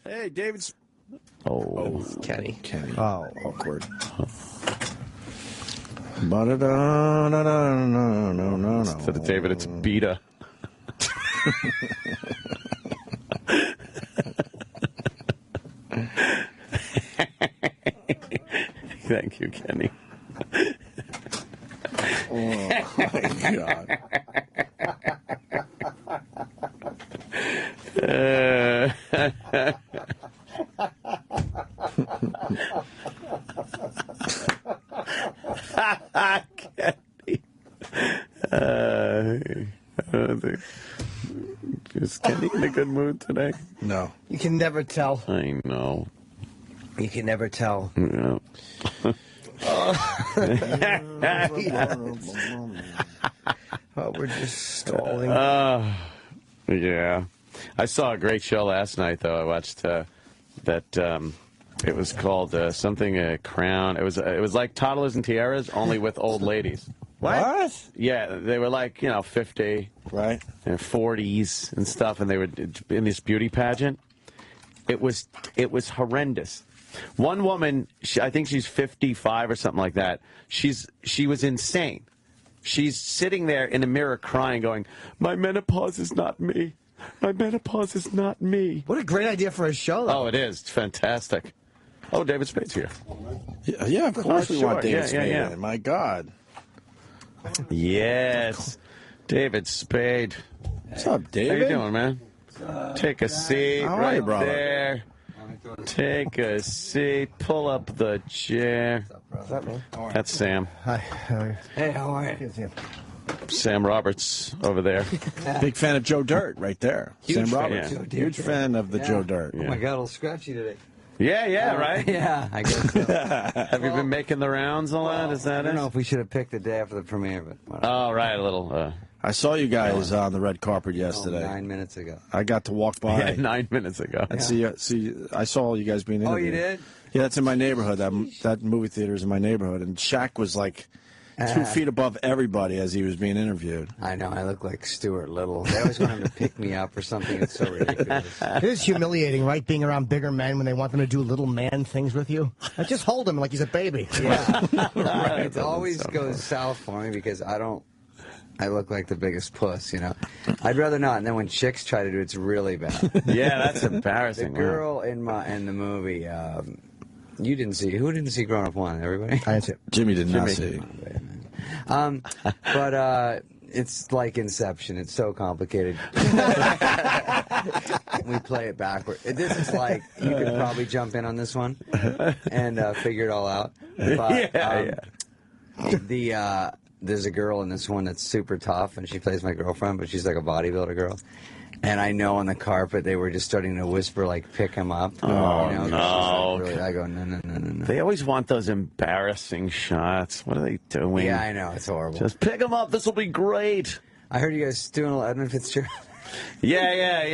Hey, David's. Oh, Kenny. Oh, awkward. Instead of David, it's Beta. Thank you, Kenny. Oh, my God. Kenny. Is Kenny in a good mood today? No. You can never tell. I know. You can never tell. Yeah. Oh, we're just stalling. Yeah. I saw a great show last night, though. I watched that. It was called something Crown. It was like Toddlers and Tiaras, only with old ladies. What? Yeah, they were like 50, right, and 40s and stuff, and they were in this beauty pageant. It was horrendous. One woman, I think she's 55 or something like that. She was insane. She's sitting there in the mirror crying, going, "My menopause is not me. My menopause is not me." What a great idea for a show, though. Oh, it is. It's fantastic. Oh, David Spade's here. Yeah, of course we want David Spade. Yeah. My God. Yes. David Spade. What's up, David? How you doing, man? Take a seat How are you, brother? there. Take a seat. Pull up the chair. Is that me? That's Sam. Hi. Hey, how are you? Sam Roberts over there. Big fan of Joe Dirt right there. Huge Sam fan. Roberts. Yeah. Huge fan of the Joe Dirt. Oh, my God, a little scratchy today. Yeah, right? Yeah, I guess so. Have you been making the rounds a lot? Is that I don't it? know if we should have picked the day after the premiere, but whatever. Oh, right, a little. I saw you guys on the red carpet yesterday. 9 minutes ago. I got to walk by. Yeah, 9 minutes ago. And see, I saw you guys being interviewed. Oh, you did? Yeah, that's in my neighborhood. That movie theater is in my neighborhood. And Shaq was like 2 feet above everybody as he was being interviewed. I know, I look like Stuart Little. They always want him to pick me up or something. It's so ridiculous. It is humiliating, right, being around bigger men when they want them to do little man things with you. Like, just hold him like he's a baby. Yeah. Right. It always goes south for me because I look like the biggest puss, I'd rather not. And then when chicks try to do it, it's really bad. Yeah, that's embarrassing. The girl in the movie, you didn't see. Who didn't see Grown Up One? Everybody? I didn't see it. Jimmy did not see. But it's like Inception. It's so complicated. We play it backward. This is like, you could probably jump in on this one and figure it all out. But, there's a girl in this one that's super tough, and she plays my girlfriend, but she's like a bodybuilder girl. And I know on the carpet they were just starting to whisper, like, pick him up. Oh, no. Like, really, I go, no. They always want those embarrassing shots. What are they doing? Yeah, I know. It's horrible. Just pick him up. This will be great. I heard you guys doing a little Edmund Fitzgerald. Yeah,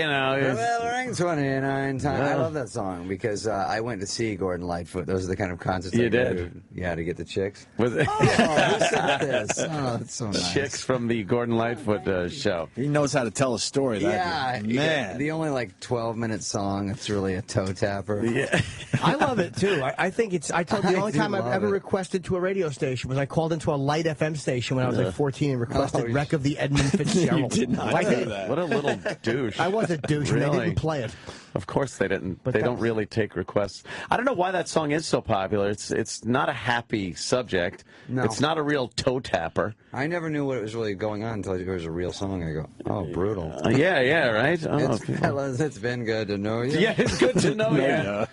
Well, ring 29 times. I love that song because I went to see Gordon Lightfoot. Those are the kind of concerts You I go did? to. Yeah, to get the chicks. Was it? Who said this? Oh, that's so nice. Chicks from the Gordon Lightfoot show. He knows how to tell a story. That man. The only 12-minute song. It's really a toe tapper. Yeah. I love it, too. I think it's, I told you, the only time I've ever requested to a radio station was I called into a light FM station when I was like 14 and requested Wreck of the Edmund Fitzgerald. You did not do that. What a little douche. I was a douche and they didn't play it. Of course they didn't. But they don't really take requests. I don't know why that song is so popular. It's not a happy subject. No. It's not a real toe tapper. I never knew what was really going on until it was a real song. I go, oh, brutal. Yeah, right? Oh, Fellas, it's been good to know you. yeah, it's good to know you. Yeah,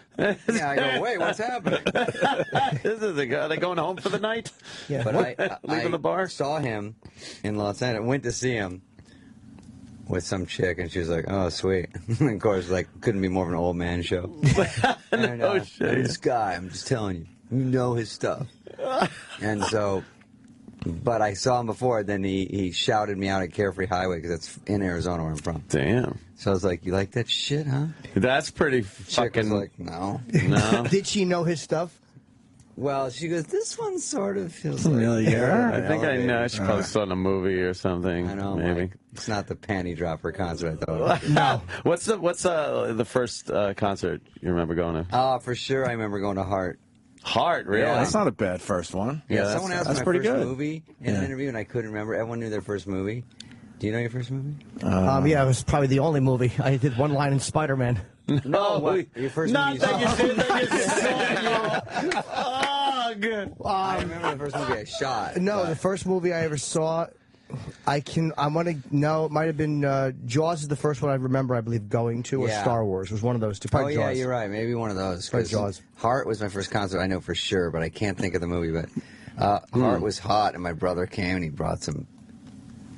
I go, wait, what's happening? This is are they going home for the night? Yeah. But Leaving the bar? Saw him in Los Angeles. Went to see him with some chick, and she was like, "Oh, sweet." And of course, couldn't be more of an old man show. And, No shit. This guy, I'm just telling you, you know his stuff. And so, but I saw him before. Then he shouted me out at Carefree Highway because that's in Arizona where I'm from. Damn. So I was like, "You like that shit, huh?" That's pretty Chick was fucking. like, "No." No. Did she know his stuff? Well, she goes, this one sort of feels familiar. I think I know. She probably saw it in a movie or something. I know. Maybe. Like, it's not the panty dropper concert I thought. No. What's the first concert you remember going to? Oh, for sure. I remember going to Heart. Heart, really? Yeah. That's not a bad first one. Yeah, someone asked that's my pretty first good. movie in an interview, and I couldn't remember. Everyone knew their first movie. Do you know your first movie? Yeah, it was probably the only movie. I did one line in Spider-Man. No, what? Your first movie you saw? Oh, good. I remember the first movie I shot. No, the first movie I ever saw, no, it might have been Jaws is the first one I remember, I believe, going to, or Star Wars was one of those two. Probably Oh, yeah, Jaws. you're right. Maybe one of those. Probably Jaws. Heart was my first concert, I know for sure, but I can't think of the movie. But Heart was hot, and my brother came, and he brought some,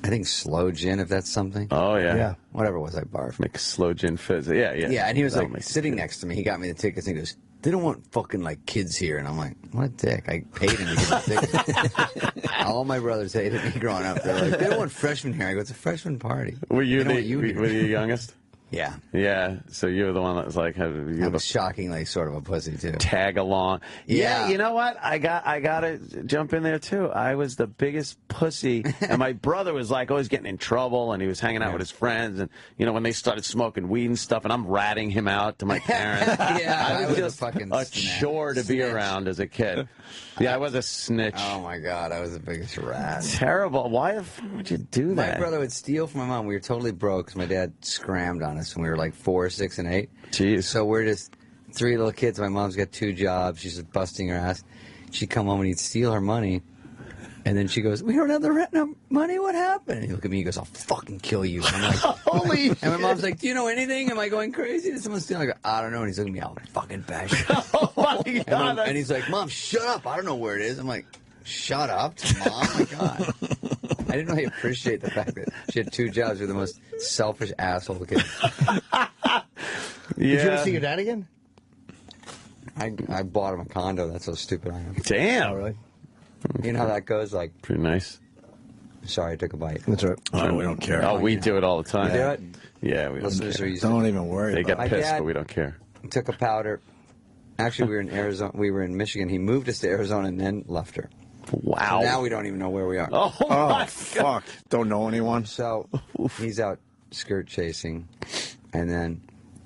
I think, slow gin, if that's something. Oh, yeah. Yeah. Whatever it was, I barfed. Make slow gin fizz. Yeah, yeah. Yeah, and he was That'll like make sitting it next to me. He got me the tickets, and he goes, they don't want fucking like kids here. And I'm like, what a dick. I paid him to get the tickets. All my brothers hated me growing up. They're like, they don't want freshmen here. I go, it's a freshman party. Were you They don't the want you here. were you the youngest? Yeah. Yeah. So you were the one that was like, I was shockingly sort of a pussy, too. tag along. Yeah. You know what? I gotta jump in there too. I was the biggest pussy, and my brother was like always getting in trouble, and he was hanging out with his friends, and when they started smoking weed and stuff, and I'm ratting him out to my parents. Yeah, I was just a fucking chore to be around as a kid. Yeah, I was a snitch. Oh my God, I was the biggest rat. Terrible. Why would you do that? My brother would steal from my mom. We were totally broke because my dad scrammed on us when we were like 4, 6, and 8. Jeez. So we're just 3 little kids. My mom's got 2 jobs. She's just busting her ass. She'd come home and he'd steal her money. And then she goes, we don't have the rent money. What happened? And he looked at me. He goes, I'll fucking kill you. And I'm like, holy. And my mom's like, do you know anything? Am I going crazy? Did someone steal? I go, I don't know. And he's looking at me, I'll fucking bash you. Oh my God. And he's like, Mom, shut up. I don't know where it is. I'm like, shut up, Mom. Oh my God. I didn't really appreciate the fact that she had 2 jobs. You're the most selfish asshole kid. Yeah. Did you ever see your dad again? I bought him a condo. That's how stupid I am. Damn. Oh, really? You know how that goes? Like, Pretty nice. sorry, I took a bite. That's right. Oh, we don't care. Oh, we do it all the time. You do it? Yeah, we don't Listeners care. are used Don't even worry They about get My pissed, dad- but we don't care. took a powder. Actually, we were in Arizona. We were in Michigan. He moved us to Arizona and then left her. Wow. So now we don't even know where we are. Oh, Oh, my God. fuck. Don't know anyone? So he's out skirt chasing, and then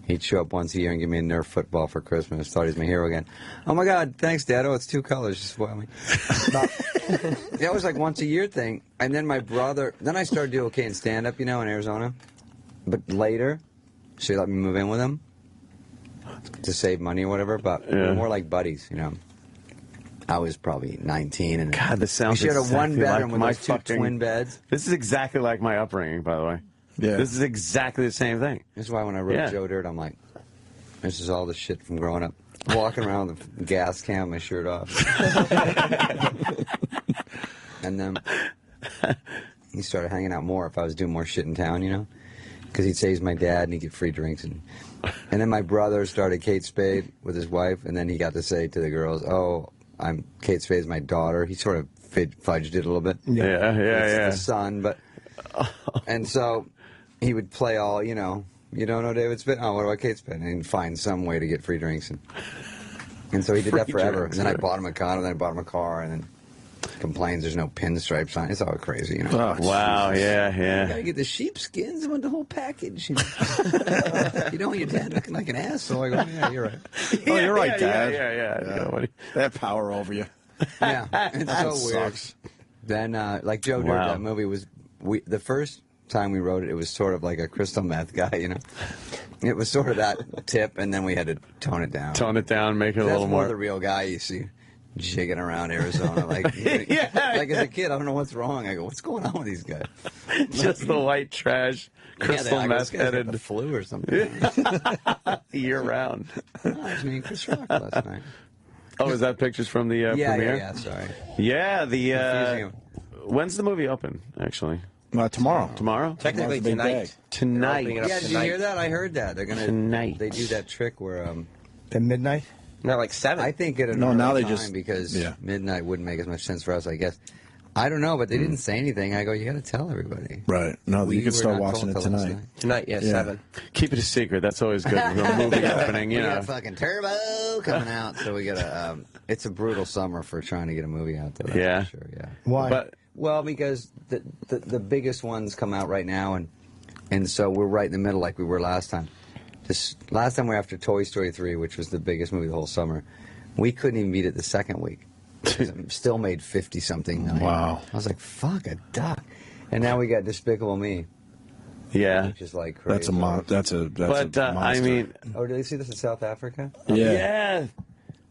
he'd show up once a year and give me a Nerf football for Christmas. Thought he's my hero again. Oh my God, thanks, Dad. Oh, it's 2 colors. You spoil me. That was like once a year thing. And then my brother, then I started doing okay in stand up, in Arizona. But later, so he let me move in with him to save money or whatever. But we were more like buddies, I was probably 19, and God, this sounds we shared a exactly 1-bedroom like with my those 2 twin beds. This is exactly like my upbringing, by the way. Yeah. This is exactly the same thing. That's why when I wrote Joe Dirt, I'm like, this is all the shit from growing up. Walking around with a gas can, my shirt off. And then he started hanging out more if I was doing more shit in town, because he'd say he's my dad and he'd get free drinks. And then my brother started Kate Spade with his wife, and then he got to say to the girls, oh, Kate Spade's my daughter. He sort of fudged it a little bit. Yeah. It's the son, but... And so he would play all, you don't know David Spade? Oh, what about Kate Spade? And he'd find some way to get free drinks. And so he did that forever. Drinks, and then I bought him a condo, then I bought him a car, and then complains there's no pinstripes on it. It's all crazy, Oh, Wow, yeah. You gotta get the sheepskins. I want the whole package. You don't want your dad looking like an asshole. I go, yeah, you're right. Oh, you're right, Dad. Yeah. They have power over you. Yeah, it's so weird. Sucks. Then, like Joe Dirt, that movie was, the first time we wrote it, it was sort of like a crystal meth guy, It was sort of that tip, and then we had to tone it down. Tone it down, make it a That's little more more. the real guy you see jigging around Arizona. Like, like as a kid, I don't know what's wrong. I go, what's going on with these guys? Just the white trash, crystal I go, this guy's got meth-headed the flu or something. year round. I was meeting Chris Rock last night. Oh, is that pictures from the premiere? Yeah, sorry. Yeah, Confusing him. when's the movie open, actually? Tomorrow. Tomorrow? Technically Tomorrow's a big tonight. Tonight. They're opening it up Yeah, did you tonight. hear that? I heard that. They're gonna Tonight. They do that trick where At midnight? Not like 7. I think at an No, now early they time just- because yeah. midnight wouldn't make as much sense for us, I guess. I don't know, but they didn't say anything. I go, you got to tell everybody. Right. No, you can start watching it tonight. Tonight, yeah, 7. Keep it a secret. That's always good. A movie opening, you know. We got fucking Turbo coming out, so we got to. It's a brutal summer for trying to get a movie out there. Yeah. For sure. Yeah. Why? Well, because the biggest ones come out right now, and so we're right in the middle, like we were last time. Last time we were after Toy Story 3, which was the biggest movie the whole summer. We couldn't even beat it the second week. Still made 50-something million. Wow. I was like, fuck a duck. And now we got Despicable Me. Yeah. Which is like crazy. That's a monster. I mean... Oh, did you see this in South Africa? Yeah.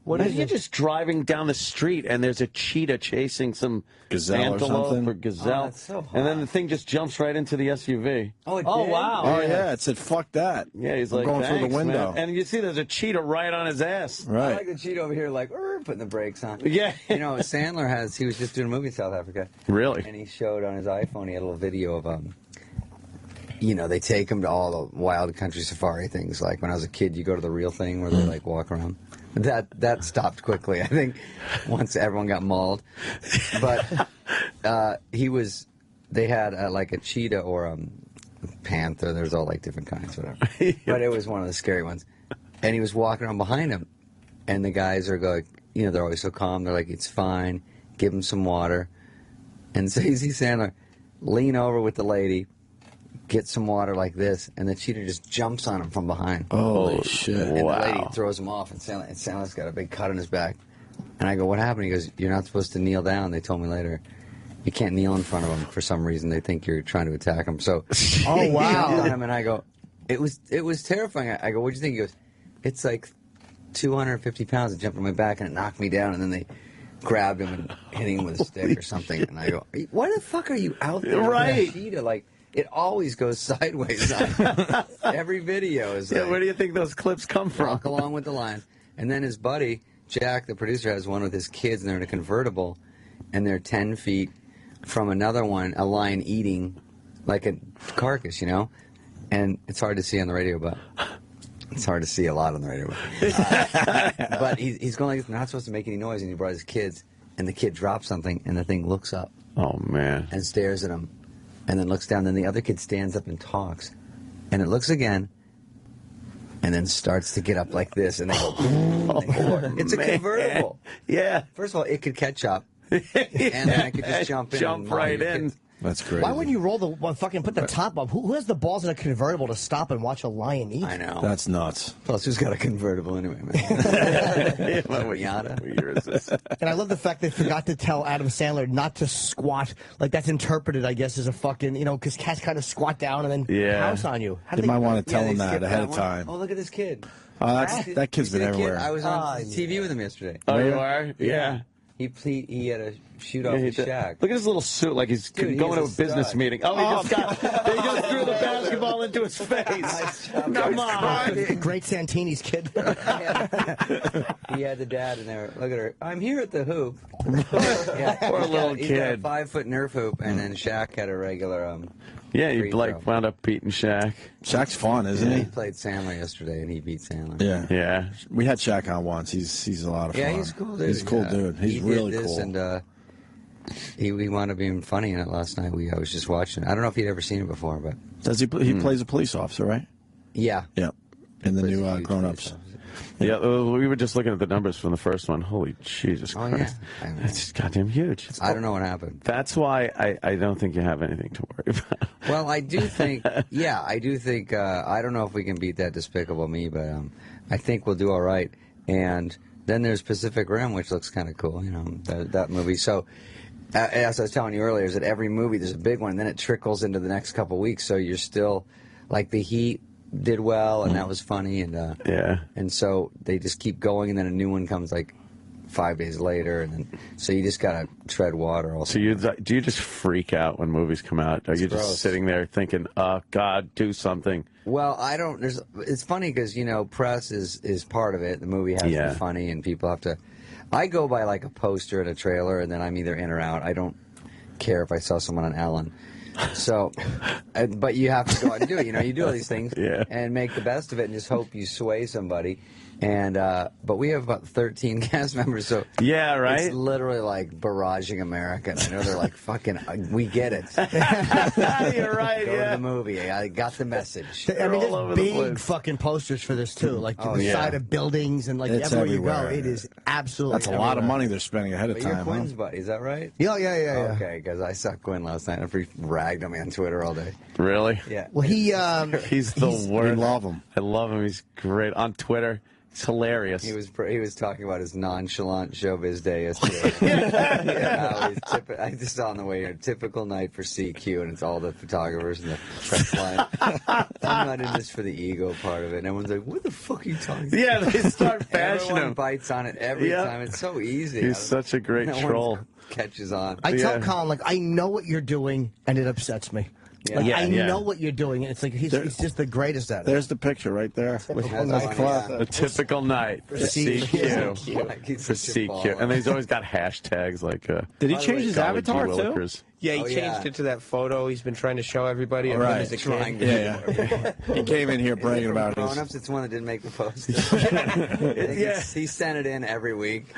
What is you're just driving down the street and there's a cheetah chasing some gazelle antelope or something? or gazelle. Oh, that's so hot. And then the thing just jumps right into the SUV. Oh, it did? Wow. Oh, yeah. It said, fuck that. Yeah, he's I'm like, going through the "Thanks, window. man." And you see there's a cheetah right on his ass. I Right. like the cheetah over here, like, putting the brakes on. Yeah. You know, Sandler he was just doing a movie in South Africa. Really? And he showed on his iPhone, he had a little video of, you know, they take him to all the wild country safari things. Like when I was a kid, you go to the real thing where they like walk around. That stopped quickly, I think, once everyone got mauled. But they had like a cheetah or a panther. There's all like different kinds, whatever. But it was one of the scary ones. And he was walking around behind him. And the guys are going, you know, they're always so calm. They're like, it's fine. Give him some water. And so you see Sandler lean over with the lady, get some water like this, and the cheetah just jumps on him from behind. Holy shit. And the lady Wow. throws him off, and Sandler's got a big cut on his back. And I go, what happened? He goes, you're not supposed to kneel down. They told me later. You can't kneel in front of them for some reason. They think you're trying to attack them. So, Oh, wow. on him, and I go, it was terrifying. I go, what'd you think? He goes, it's like 250 pounds. It jumped on my back, and it knocked me down, and then they grabbed him and hit him with a stick or something. And I go, why the fuck are you out there? Right. With a cheetah? Like, it always goes sideways. Every video is like, Where do you think those clips come from? walk along with the line. And then his buddy, Jack, the producer, has one with his kids, and they're in a convertible, and they're 10 feet from another one, a lion eating like a carcass, you know? And it's hard to see on the radio, but it's hard to see a lot on the radio. But he's going like, not supposed to make any noise, and he brought his kids, and the kid drops something, and the thing looks up Oh, man. and stares at him, and then looks down. Then the other kid stands up and talks, and it looks again, and then starts to get up like this, and they go, it's a convertible. Yeah. First of all, it could catch up, and then I could just jump in. Jump right in. That's crazy. Why wouldn't you put the top up? Who has the balls in a convertible to stop and watch a lion eat? I know. That's nuts. Plus, who's got a convertible anyway, man? Yada. What year is this? And I love the fact they forgot to tell Adam Sandler not to squat. Like, that's interpreted, I guess, as a fucking, you know, because cats kind of squat down and then pounce on you. They might want to tell him they that skipped ahead of one. time. Oh, look at this kid. That kid's You see been the kid? everywhere. I was on TV with him yesterday. Oh, you are? Yeah. He had a shoot off He his did. shack. Look at his little suit, like he's Dude, going to a he's a business stud. meeting. Oh, he just threw the basketball into his face. Come on. Great Santini's kid. He had the dad in there. Look at her. I'm here at the hoop. Poor little He's got a kid. 5-foot Nerf hoop, and then Shaq had a regular. Yeah, he free throw. wound up beating Shaq. Shaq's fun, isn't He he? played Sandler yesterday, and he beat Sandler. Yeah. Yeah. We had Shaq on once. He's a lot of fun. Yeah, he's a cool dude. He's a cool dude. He's he really did this, cool. And he wound up being funny in it last night. I was just watching. I don't know if he'd ever seen it before, but Does he plays a police officer, right? yeah. Yeah. In the Plays a new huge Grown police Ups. officer. Yeah, we were just looking at the numbers from the first one. Holy Jesus Oh, yeah. Christ. I know. It's just goddamn huge. I don't know what happened. That's why I don't think you have anything to worry about. Well, I do think, I do think, I don't know if we can beat that Despicable Me, but I think we'll do all right. And then there's Pacific Rim, which looks kind of cool, you know, that movie. So, as I was telling you earlier, is that every movie, there's a big one, and then it trickles into the next couple weeks, so you're still, like, The Heat did well, and that was funny, and Yeah. and so they just keep going, and then a new one comes, like, 5 days later, and then so you just gotta tread water. Also, So do you just freak out when movies come out? Are you just gross. sitting there thinking, "Oh God, do something"? well, I don't. It's funny because press is part of it. The movie has to Yeah. be funny, and people have to. I go by like a poster and a trailer, and then I'm either in or out. I don't care if I saw someone on Ellen. So, but you have to go out and do it. You know, you do all these things and make the best of it and just hope you sway somebody. And but we have about 13 cast members, so it's literally like barraging America. And I know they're like, fucking, we get it. You're right. Go to the movie. I got the message. I mean, there's big fucking posters for this too, like to the side of buildings and like everywhere you go. It is absolutely. That's a lot of money they're spending ahead of time. You're Quinn's buddy, is that right? Yeah. Okay, because I saw Quinn last night and he ragged on me on Twitter all day. Really? Yeah. Well, he's the worst. We love him. I love him. He's great on Twitter. It's hilarious. He was talking about his nonchalant showbiz day yesterday. I just saw on the way here, typical night for CQ, and it's all the photographers and the press line. I'm not in this for the ego part of it. And everyone's like, what the fuck are you talking about? Yeah, they start bashing Everyone him. bites on it every time. It's so easy. He's such a great troll. Catches on. I tell Colin, like, I know what you're doing, and it upsets me. Yeah. Like, I know what you're doing, and it's like he's just the greatest at it. There's the picture right there. A typical night for CQ. For CQ. And he's always got hashtags like... Did he change his avatar, too? Yeah, he changed it to that photo he's been trying to show everybody. Right. He came in here bragging about his... Grown-ups, it's one that didn't make the post. He sent it in every week.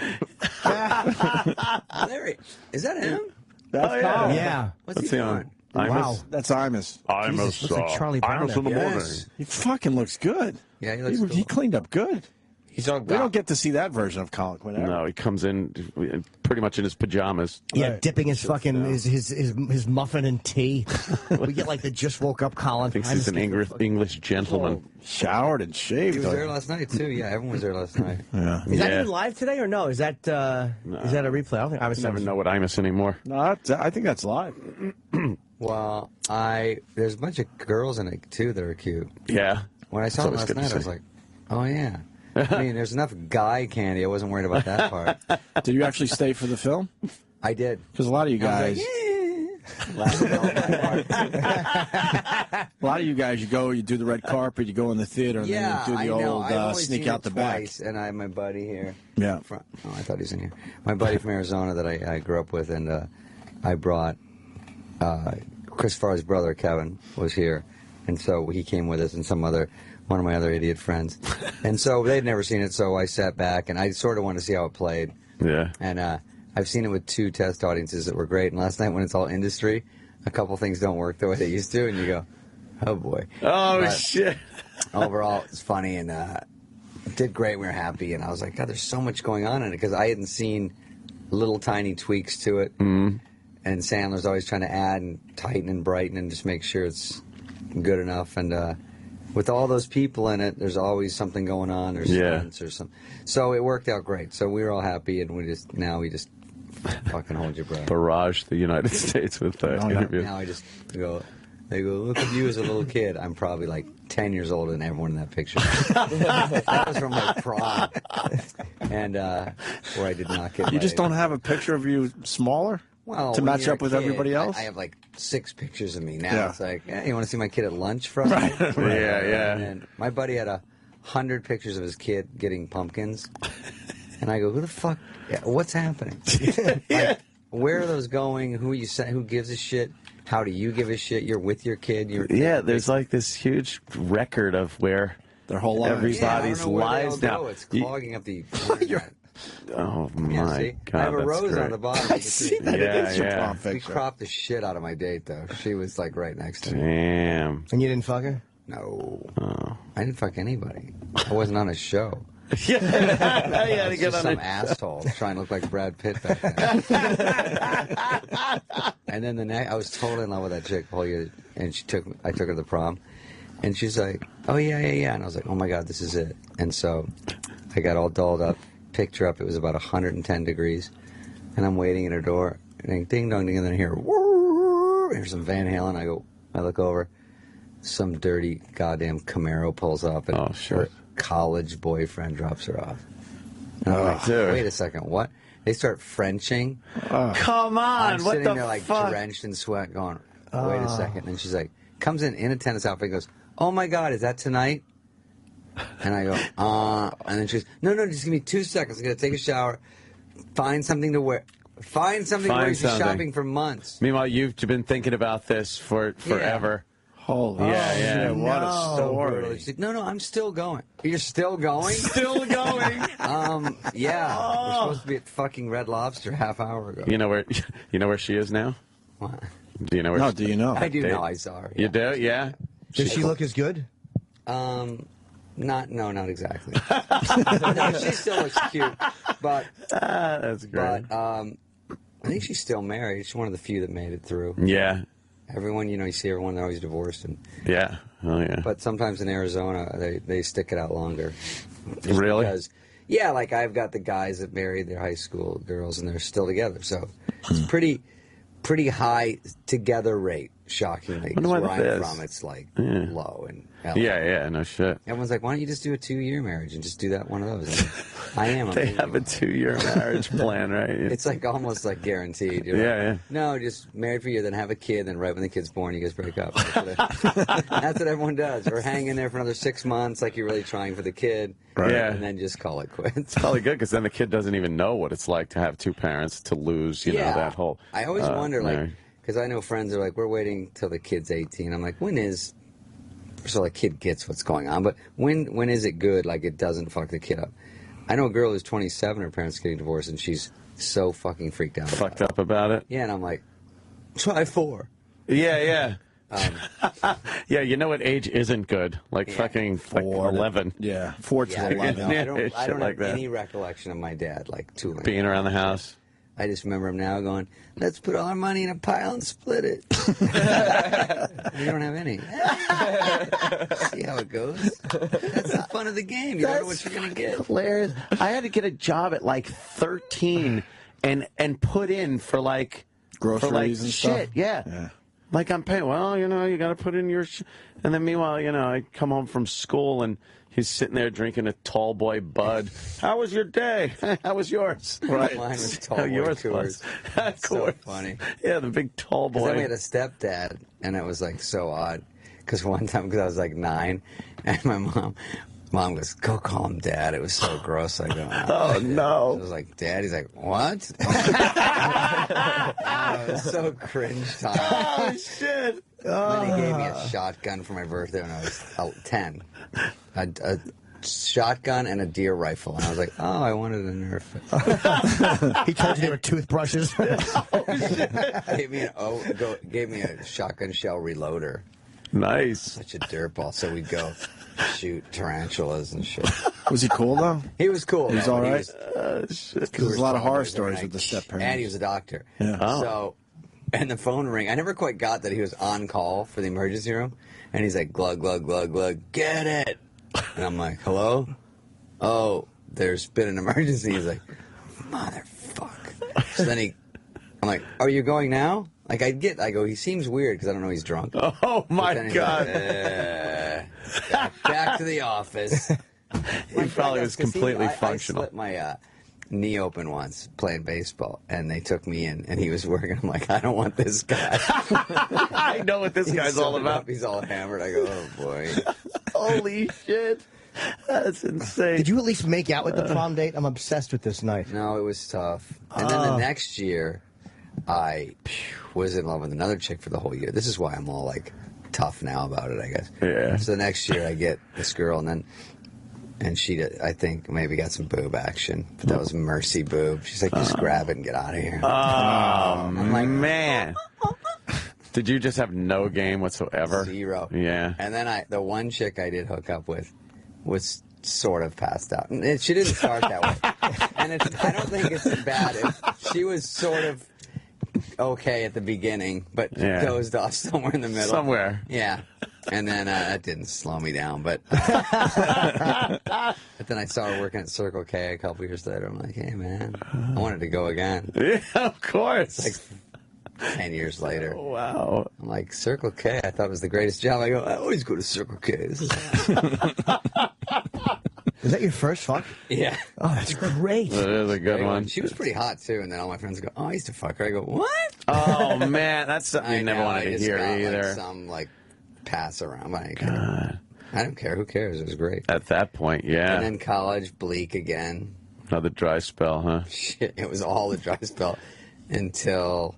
Larry, is that him? That's Colin. Yeah. What's he doing? Wow. That's Imus. Jesus, looks like Charlie Brown Imus in the morning. He fucking looks good. Yeah, he looks cool. He cleaned up good. He's on. We don't get to see that version of Colin Quinn ever. No, he comes in pretty much in his pajamas. Yeah, dipping his fucking his muffin in tea. We get like the just woke up Colin. Thinks he's an English gentleman. Showered and shaved. He was there last night too. Yeah, everyone was there last night. Yeah. Is that even live today or no? Is that is that a replay? I don't think I never know what Imus anymore. No, I think that's live. Well, there's a bunch of girls in it too that are cute. Yeah. When I saw it last night, I was like, oh yeah. I mean, there's enough guy candy. I wasn't worried about that part. Did you actually stay for the film? I did. Because a lot of you guys... A lot of you guys, you go, you do the red carpet, you go in the theater, and then you do the old sneak out the back. And I have my buddy here. Yeah. Oh, I thought he was in here. My buddy from Arizona that I grew up with, and I brought Chris Farr's brother, Kevin, was here. And so he came with us and one of my other idiot friends. And so they'd never seen it, so I sat back, and I sort of wanted to see how it played. Yeah. And I've seen it with 2 test audiences that were great. And last night, when it's all industry, a couple things don't work the way they used to, and you go, oh, boy. Oh, but shit. Overall, it's funny, and did great. We were happy. And I was like, God, there's so much going on in it, because I hadn't seen little tiny tweaks to it. Mm-hmm. And Sandler's always trying to add and tighten and brighten and just make sure it's good enough. And with all those people in it, there's always something going on. There's stunts or something. So it worked out great. So we were all happy, and we just fucking hold your breath. Barrage the United States with interviews. Now I just go. They go, look at you as a little kid. I'm probably like 10 years older than everyone in that picture. That was from my prom, and where I did not get. You just don't have a picture of you smaller. Well, to match up with everybody else? I have like 6 pictures of me now. Yeah. It's like, you want to see my kid at lunch from? Right. Yeah. And my buddy had 100 pictures of his kid getting pumpkins. And I go, who the fuck? What's happening? Like, where are those going? Who gives a shit? How do you give a shit? You're with your kid. There's like this huge record of where their whole lives. Everybody's lives now. It's clogging up the. Oh my God! I have a rose great. on the bottom. I see that. Yeah. We cropped the shit out of my date, though. She was like right next to me. Damn. And you didn't fuck her? No. Oh. I didn't fuck anybody. I wasn't on a show. Yeah, you had to get on some asshole trying to look like Brad Pitt back then. And then I was totally in love with that chick, and I took her to the prom, and she's like, "Oh yeah," and I was like, "Oh my God, this is it." And so I got all dolled up, picked her up. It was about 110 degrees, and I'm waiting at her door, and ding dong ding, and then I hear, here's some Van Halen. I look over, some dirty goddamn Camaro pulls up, and her college boyfriend drops her off. And I'm like, wait a second, what? They start Frenching. Come on, I'm what sitting the there like fuck? drenched in sweat going, wait a second. And then she's like, comes in a tennis outfit and goes, oh my God, is that tonight? And I go, and then she goes, no, just give me 2 seconds. I'm going to take a shower, find something to wear. Find something where you're shopping for months. Meanwhile, you've been thinking about this for forever. Holy shit, what a story. She's like, no, I'm still going. You're still going? Still going? Yeah. We're supposed to be at fucking Red Lobster half hour ago. You know where she is now? What? Do you know where? No, do you know? I do know. I saw her. Yeah. You do? Yeah. Does she look as good? Not exactly. No, she still looks cute, but that's great. But I think she's still married. She's one of the few that made it through. Yeah. Everyone, you see everyone, they're always divorced. And yeah. Oh yeah. But sometimes in Arizona, they stick it out longer. Really? Because, yeah, like I've got the guys that married their high school girls, and they're still together. So it's pretty high together rate. Shockingly, because where I'm from, it's like low and yeah, no shit. Everyone's like, why don't you just do a 2-year marriage and just do that one of those? And I am. They have a 2-year marriage plan, right? It's like almost like guaranteed. Yeah. No, just married for a year, then have a kid, then right when the kid's born, you guys break up. That's what everyone does. Or hang in there for another 6 months, like you're really trying for the kid. Right. Yeah. And then just call it quits. It's probably good because then the kid doesn't even know what it's like to have two parents, to lose, you know, that whole. I always wonder, like, because I know friends are like, we're waiting till the kid's 18. I'm like, so the kid gets what's going on, but when is it good? Like, it doesn't fuck the kid up. I know a girl who's 27, her parents getting divorced, and she's so fucking freaked out. Fucked up about it? Yeah, and I'm like, try 4. Yeah. Yeah, you know what age isn't good? Like fucking 11. Yeah, 4 to 11. I don't have any recollection of my dad, like, tooling. Being around the house? I just remember him now going, let's put all our money in a pile and split it. We don't have any. See how it goes? That's the fun of the game. You don't know what you're going to get. Hilarious. I had to get a job at like 13 and put in for like groceries and shit. stuff. Yeah. Like I'm paying. Well, you know, you got to put in your. And then meanwhile, you know, I come home from school and he's sitting there drinking a tall boy Bud. How was your day? How was yours? Right. Mine was tall boy yours Coors. Of course. So funny. Yeah, the big tall boy. Then we had a stepdad, and it was like so odd. Because one time, because I was like 9, and my mom goes, go call him Dad. It was so gross. I go, oh no. I was like, Dad? He's like, what? It was so cringe time. Oh, shit. And then he gave me a shotgun for my birthday when I was 10. A shotgun and a deer rifle. And I was like, oh, I wanted a Nerf. He told you they were toothbrushes. Gave me a shotgun shell reloader. Nice. Such a dirtball. So we'd go shoot tarantulas and shit. Was he cool, though? He was cool. He was all right? There's a lot of horror stories with the step-parents. And he was a doctor. Yeah. Oh. So, and the phone rang. I never quite got that he was on call for the emergency room. And he's like, glug, glug, glug, glug, get it. And I'm like, hello? Oh, there's been an emergency. He's like, motherfucker. So then I'm like, are you going now? Like, I go, he seems weird because I don't know he's drunk. Oh, my God. Like, back to the office. He probably was completely functional. I slit my knee open once playing baseball, and they took me in, and he was working. I'm like, I don't want this guy. I know what this guy's all about. He's all hammered. I go, oh, boy. Holy shit. That's insane. Did you at least make out with the prom date? I'm obsessed with this night. No, it was tough. And then the next year, I was in love with another chick for the whole year. This is why I'm all, like, tough now about it, I guess. Yeah. So the next year, I get this girl, and she, I think, maybe got some boob action. But that was mercy boob. She's like, just grab it and get out of here. Oh, I'm like, man. Did you just have no game whatsoever? 0. Yeah. And then the one chick I did hook up with was sort of passed out. And she didn't start that way. And I don't think it's bad. She was sort of okay at the beginning, but dozed off somewhere in the middle. Somewhere. Yeah. And then that didn't slow me down, but then I saw her working at Circle K a couple years later. I'm like, hey, man, I wanted to go again. Yeah, of course. It's like 10 years later. Oh, wow. I'm like, Circle K, I thought it was the greatest job. I go, I always go to Circle K. This is Is that your first fuck? Yeah. Oh, that's great. That is a good one. She was pretty hot, too, and then all my friends go, oh, I used to fuck her. I go, what? Oh, man, that's something you never wanted to hear either. Like, some, pass around. I don't care. Who cares? It was great. At that point, yeah. And then college, bleak again. Another dry spell, huh? Shit, it was all the dry spell. until,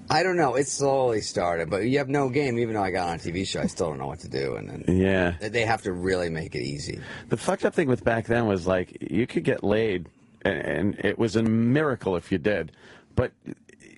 I don't know, it slowly started. But you have no game. Even though I got on a TV show, I still don't know what to do. And then they have to really make it easy. The fucked up thing with back then was, like, you could get laid, and it was a miracle if you did. But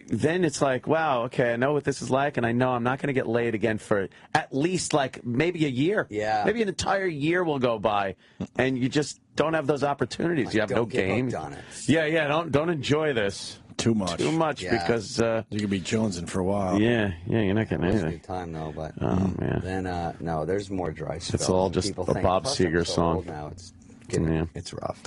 then it's like, wow, okay, I know what this is like, and I know I'm not going to get laid again for at least, like, maybe a year. Yeah. Maybe an entire year will go by, and you just don't have those opportunities. Like, you have no game. On it. Yeah, don't enjoy this. Too much because you could be jonesing for a while. Yeah, you're not getting anything. It was a good time though, but man. Then no, there's more dry spells. It's all just a Bob Seger song. Now it's rough.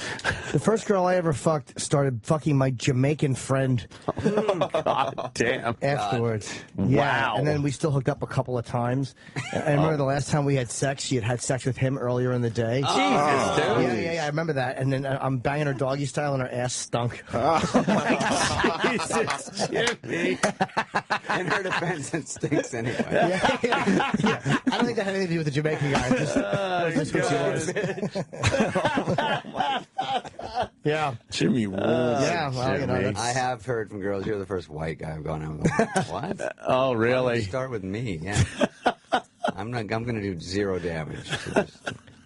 The first girl I ever fucked started fucking my Jamaican friend. Oh, God damn. Afterwards. God. Yeah, Wow. and then we still hooked up a couple of times. And I remember the last time we had sex, she had sex with him earlier in the day. Jesus, dude. Yeah, I remember that. And then I'm banging her doggy style and her ass stunk. Jesus, Jimmy. In her defense, it stinks anyway. Yeah. I don't think that had anything to do with the Jamaican guy. Just what she was. Yeah. Jimmy rules. Yeah, well, you know, I have heard from girls, you're the first white guy I've gone out with. What? Oh, really? Start with me, yeah. I'm going to do zero damage.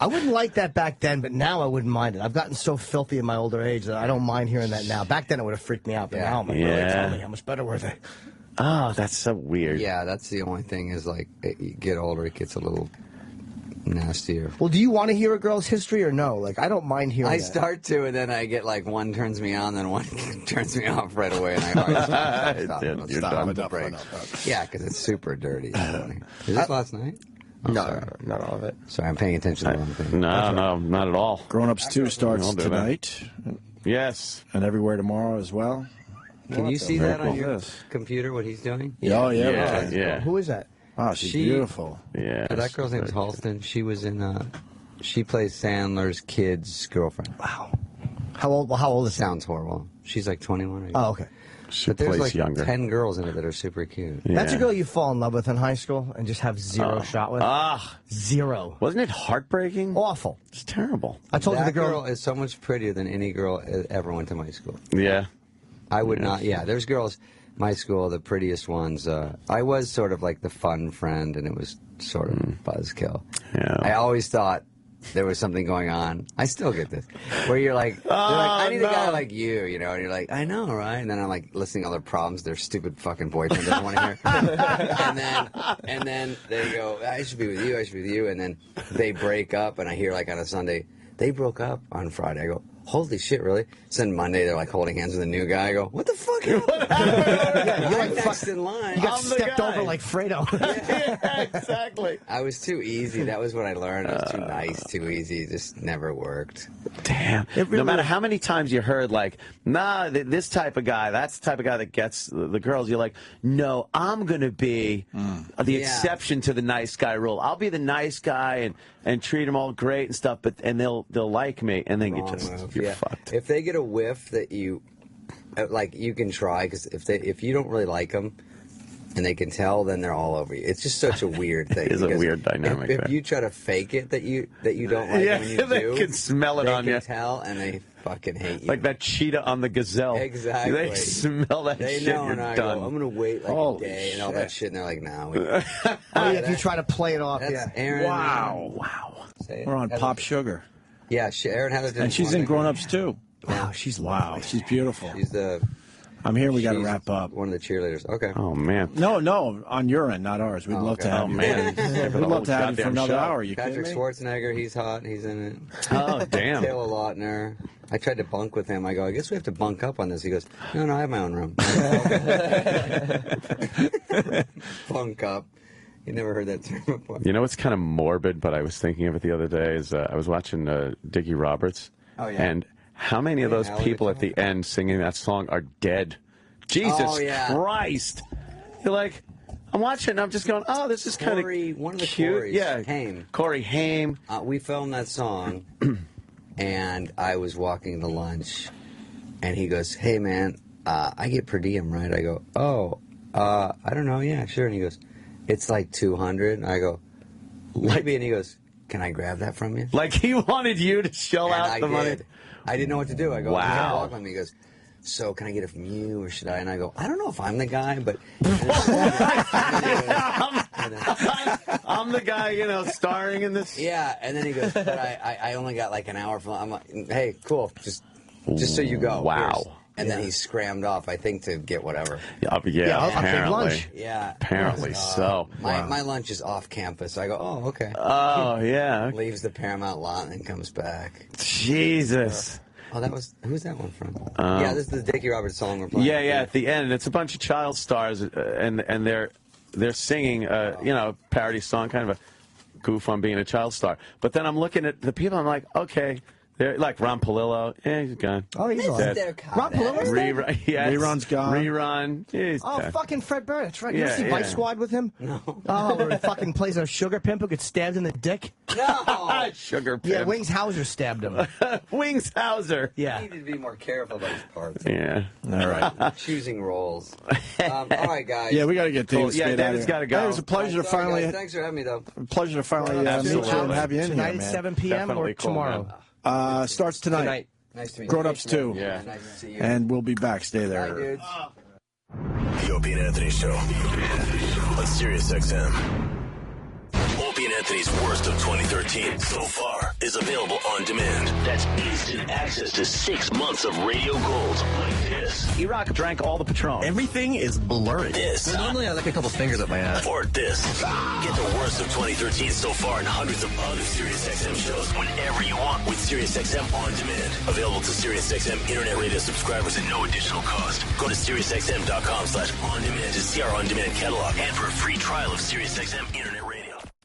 I wouldn't like that back then, but now I wouldn't mind it. I've gotten so filthy in my older age that I don't mind hearing that now. Back then it would have freaked me out, but now I'm like, really, tell me, how much better were they? Oh, that's so weird. Yeah, that's the only thing is, like, you get older, it gets a little nastier. Well, do you want to hear a girl's history or no? Like, I don't mind hearing I that. start to, and then I get, like, one turns me on, then one turns me off right away, and I stop. You're done. Break. Yeah, because it's super dirty. Is this last night? No, not all of it. Sorry, I'm paying attention to the wrong thing. No, not at all. Grown Ups 2 starts tonight. Yes. And everywhere tomorrow as well. Can you see that on your computer, what he's doing? Oh, yeah. Who is that? Oh, she's beautiful. Yeah. That girl's name is Halston. She was in, she plays Sandler's kid's girlfriend. Wow. How old is she? Sounds horrible. She's like 21. Oh, okay. She there's plays like younger. 10 girls in it that are super cute. Yeah. That's a girl you fall in love with in high school and just have zero shot with? Zero. Wasn't it heartbreaking? Awful. It's terrible. I told you the girl is so much prettier than any girl ever went to my school. Yeah. I would not. Yeah, there's girls, my school, the prettiest ones. I was sort of like the fun friend, and it was sort of buzzkill. Yeah. I always thought there was something going on. I still get this, where you're like, I need a guy like you, you know, and you're like, I know, right? And then I'm like listening to all their problems, their stupid fucking boyfriend doesn't want to hear. and then they go, I should be with you, I should be with you, and then they break up, and I hear like on a Sunday, they broke up on Friday. I go, holy shit, really? So then Monday, they're like holding hands with a new guy. I go, what the fuck happened? You're like next in line. You got stepped over like Fredo. Yeah, exactly. I was too easy. That was what I learned. I was too nice, too easy. It just never worked. Damn. No matter how many times you heard, like, nah, this type of guy, that's the type of guy that gets the girls, you're like, no, I'm going to be the exception to the nice guy rule. I'll be the nice guy and treat them all great and stuff, and they'll like me, and then you're fucked. If they get a whiff that you, like, you can try, because if you don't really like them, and they can tell, then they're all over you. It's just such a weird thing. It is a weird dynamic. If you try to fake it that you don't like them, when you they do, can smell it on you. They can tell, and they fucking hate you. Like that cheetah on the gazelle. Exactly. They smell that they shit. Know, You're and I done. go, I'm gonna wait like a day and all that shit, and they're like, nah. If you try to play it off, That's Aaron. Wow. We're on Pop Sugar. Yeah, Aaron Heatherton. And she's in Grown Ups too. Wow, she's beautiful. She's I'm here. We got to wrap up. One of the cheerleaders. Okay. Oh man. No, on your end, not ours. We'd love to have you. Man. We'd love to have you for another hour. You Patrick kidding me? Schwarzenegger, he's hot. He's in it. Oh damn. Taylor Lautner. I tried to bunk with him. I go, I guess we have to bunk up on this. He goes, no, I have my own room. Bunk up. You never heard that term before. You know what's kind of morbid, but I was thinking of it the other day, is I was watching Dickie Roberts. Oh, yeah. And how many of those people at the end singing that song are dead? Jesus Christ. You're like, I'm watching and I'm just going, oh, this is kind of one of the cute. Corys, Yeah. Haim. Corey Haim. We filmed that song, and I was walking to lunch, and he goes, hey, man, I get per diem, right? I go, I don't know. Yeah, sure. And he goes, it's like 200. I go, maybe. And he goes, can I grab that from you? Like he wanted you to shell out the money. I didn't know what to do. I go, wow. He goes, so can I get it from you or should I? And I go, I don't know if I'm the guy, but. I'm the guy, starring in this. Yeah, and then he goes, but I only got like an hour. I'm like, hey, cool, just so you go. Wow. Here's. And then he scrammed off, I think, to get whatever. Apparently. Lunch. Yeah. Apparently so. My lunch is off campus. I go, oh, okay. Oh, yeah. Leaves the Paramount lot and then comes back. Jesus. Oh, who's that one from? Yeah, this is the Dickie Roberts song we're playing. Yeah, at the end. It's a bunch of child stars, and they're singing, a parody song, kind of a goof on being a child star. But then I'm looking at the people, I'm like, okay. They're like Ron Palillo. Yeah, he's gone. Oh, he's dead. Ron Palillo's dead? Rerun's gone. Rerun. He's dead. Fucking Fred Burr. That's right. Yeah, you see Vice Squad with him? No. Oh, where he fucking plays a sugar pimp who gets stabbed in the dick? No. Sugar pimp. Yeah, Wings Hauser stabbed him. Wings Hauser. Yeah. He needed to be more careful about his parts. Yeah. All right. Choosing roles. All right, guys. Yeah, we got to get David Spade out of David's here. got to go. It was a pleasure to finally. Guys, thanks for having me, though. Pleasure to finally meet you and have you in Tonight here, at man. 7 p.m. Definitely or cool, tomorrow? man. Starts tonight. Nice to meet you. Grown-ups too. Yeah. Nice to see you. And we'll be back. Stay Bye, there. dudes. The Opie and Anthony Show on Sirius XM. Opie and Anthony's Worst of 2013 so far is available on demand. That's instant access to 6 months of radio gold like this. E-Rock drank all the Patron. Everything is blurry. This. Normally I like a couple fingers up my ass. Or this. Get the Worst of 2013 so far and hundreds of other Sirius XM shows whenever you want with Sirius XM on demand. Available to Sirius XM internet radio subscribers at no additional cost. Go to SiriusXM.com/on-demand to see our on-demand catalog and for a free trial of Sirius XM internet radio.